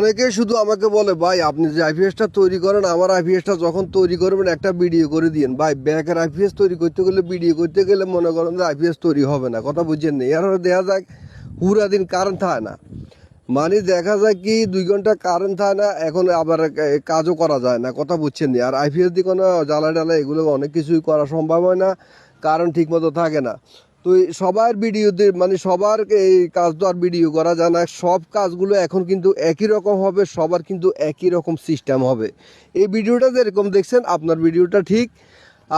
অনেকে শুধু আমাকে বলে ভাই আপনি যে আইপিএসটা তৈরি করেন আমার আইপিএসটা যখন তৈরি করবেন একটা ভিডিও করে দিন। ভাই ব্যাকের আইপিএস তৈরি করতে গেলে ভিডিও করতে গেলে মনে করেন যে আইপিএস তৈরি হবে না, কথা বুঝছেন না। এর দেখা যায় পুরা দিন কারেন্ট থাকে না, মানে দেখা যায় কি 2 ঘন্টা কারেন্ট থাকে না, এখন আবার কাজও করা যায় না, কথা বুঝছেন না। আর আইপিএস দিয়ে কোনো জ্বালা ডালা এগুলো অনেক কিছুই করা সম্ভব হয় না, কারেন্ট ঠিক মতো থাকে না। তো সবার ভিডিওতে মানে সবার এই কাজ তো আর ভিডিও করা যায় না, সব কাজগুলো এখন কিন্তু একই রকম হবে, সবার কিন্তু একই রকম সিস্টেম হবে। এই ভিডিওটা যেরকম দেখছেন আপনার ভিডিওটা ঠিক,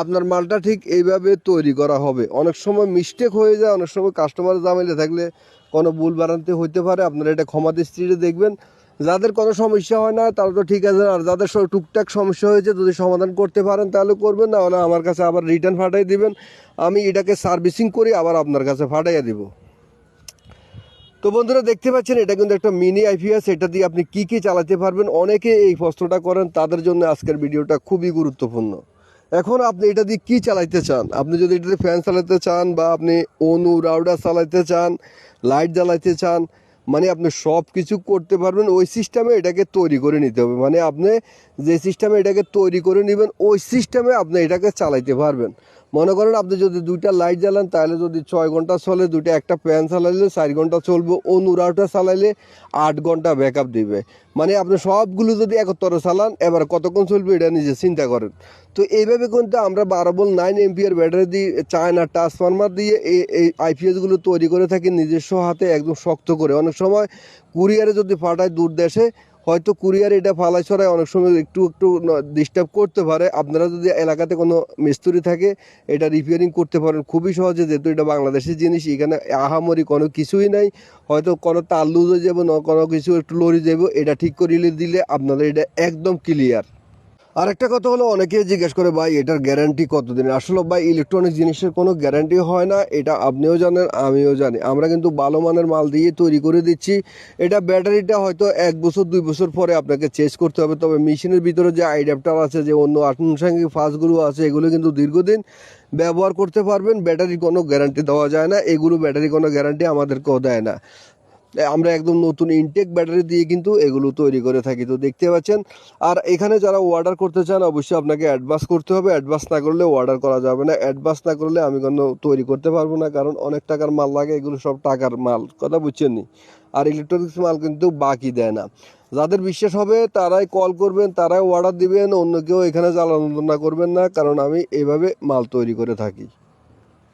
আপনার মালটা ঠিক এইভাবে তৈরি করা হবে। অনেক সময় মিস্টেক হয়ে যায়, অনেক সময় কাস্টমার জামাইলে থাকলে কোনো ভুল বাড়ান্তি হইতে পারে, আপনারা এটা ক্ষমা দৃষ্টিতে দেখবেন। যাদের কোনো সমস্যা হয় না তারা তো ঠিক আছে, আর যাদের টুকটাক সমস্যা হয়েছে যদি সমাধান করতে পারেন তাহলে করবেন, না হলে আমার কাছে আবার রিটার্ন পাঠিয়ে দিবেন, আমি এটাকে সার্ভিসিং করি আবার আপনার কাছে পাঠাইয়া দিব। তো বন্ধুরা দেখতে পাচ্ছেন এটা কিন্তু একটা মিনি আইপিএস, এটা দিয়ে আপনি কি কি চালাতে পারবেন। অনেকে এই প্রশ্নটা করেন, তাদের জন্য আজকের ভিডিওটা খুবই গুরুত্বপূর্ণ। এখন আপনি এটা দিয়ে কী চালাইতে চান, আপনি যদি এটাতে ফ্যান চালাতে চান বা আপনি অনু রাউডার চালাইতে চান, লাইট জ্বালাইতে চান, মানে আপনি সব কিছু করতে পারবেন। ওই সিস্টেমে এটাকে তৈরি করে নিতে হবে, মানে আপনি যে সিস্টেমে এটাকে তৈরি করে নেবেন ওই সিস্টেমে আপনি এটাকে চালাইতে পারবেন। মনে করেন আপনি যদি 2টা লাইট জ্বালান তাহলে যদি 6 ঘন্টা চলে, দুটো একটা ফ্যান চালাইলে 4 ঘন্টা চলবে, অনুরাউটা চালাইলে 8 ঘন্টা ব্যাকআপ দিবে। মানে আপনি সবগুলো যদি একত্রে চালান এবার কতক্ষণ চলবে এটা নিজে চিন্তা করেন। তো এইভাবে কিন্তু আমরা 12V9 ব্যাটারি দিয়ে চায়না ট্রান্সফরমার দিয়ে এই আইপিএসগুলো তৈরি করে থাকি নিজস্ব হাতে একদম শক্ত করে। অনেক সময় কুরিয়ারে যদি পাঠায় দূর দেশে, হয়তো কুরিয়ার এটা ফালাই ছড়ায় অনেক সময় একটু একটু ডিস্টার্ব করতে পারে। আপনারা যদি এলাকাতে কোনো মিস্ত্রি থাকে এটা রিপেয়ারিং করতে পারেন খুবই সহজে, যেহেতু এটা বাংলাদেশের জিনিস, এখানে আহামরি কোনো কিছুই নাই। হয়তো কোনো তার লুজ হয়ে যাবো, কোনো কিছু একটু লড়ি যাবো, এটা ঠিক করিয়ে দিলে আপনাদের এটা একদম ক্লিয়ার। আরেকটা কথা হলো, অনেকে জিজ্ঞেস করে ভাই এটার গ্যারান্টি কতদিনের। আসলে ভাই ইলেকট্রনিক জিনিসের কোনো গ্যারান্টি হয় না, এটা আপনিও জানেন আমিও জানি। আমরা কিন্তু ভালো মানের মাল দিয়ে তৈরি করে দিচ্ছি। এটা ব্যাটারিটা হয়তো 1 বছর 2 বছর পরে আপনাকে চেঞ্জ করতে হবে, তবে মেশিনের ভিতরে যে অ্যাডাপ্টার আছে, যে অন্য আনুষঙ্গিক ফাঁসগুলো আছে, এগুলো কিন্তু দীর্ঘদিন ব্যবহার করতে পারবেন। ব্যাটারির কোনো গ্যারান্টি দেওয়া যায় না, এগুলো ব্যাটারি কোনো গ্যারান্টি আমাদেরকেও দেয় না। আমরা একদম নতুন ইনটেক ব্যাটারি দিয়ে কিন্তু এগুলো তৈরি করে থাকি। তো দেখতে পাচ্ছেন। আর এখানে যারা অর্ডার করতে চান অবশ্যই আপনাকে অ্যাডভান্স করতে হবে, অ্যাডভান্স না করলে অর্ডার করা যাবে না। অ্যাডভান্স না করলে আমি কোনো তৈরি করতে পারবো না, কারণ অনেক টাকার মাল লাগে, এগুলো সব টাকার মাল, কথা বুঝছেন নি। আর ইলেকট্রনিক্স মাল কিন্তু বাকি দেয় না। যাদের বিশ্বাস হবে তারাই কল করবেন, তারাই অর্ডার দিবেন, অন্য কেউ এখানে জ্বালানা করবেন না, কারণ আমি এভাবে মাল তৈরি করে থাকি।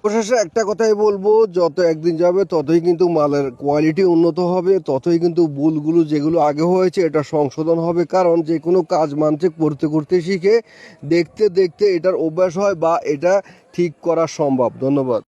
অবশেষে একটা কথাই বলবো, যত একদিন যাবে ততই কিন্তু মালের কোয়ালিটি উন্নত হবে, ততই কিন্তু ভুলগুলো যেগুলো আগে হয়েছে এটা সংশোধন হবে। কারণ যে কোনো কাজ মানছে করতে করতে শিখে, দেখতে দেখতে এটার অভ্যাস হয় বা এটা ঠিক করা সম্ভব। ধন্যবাদ।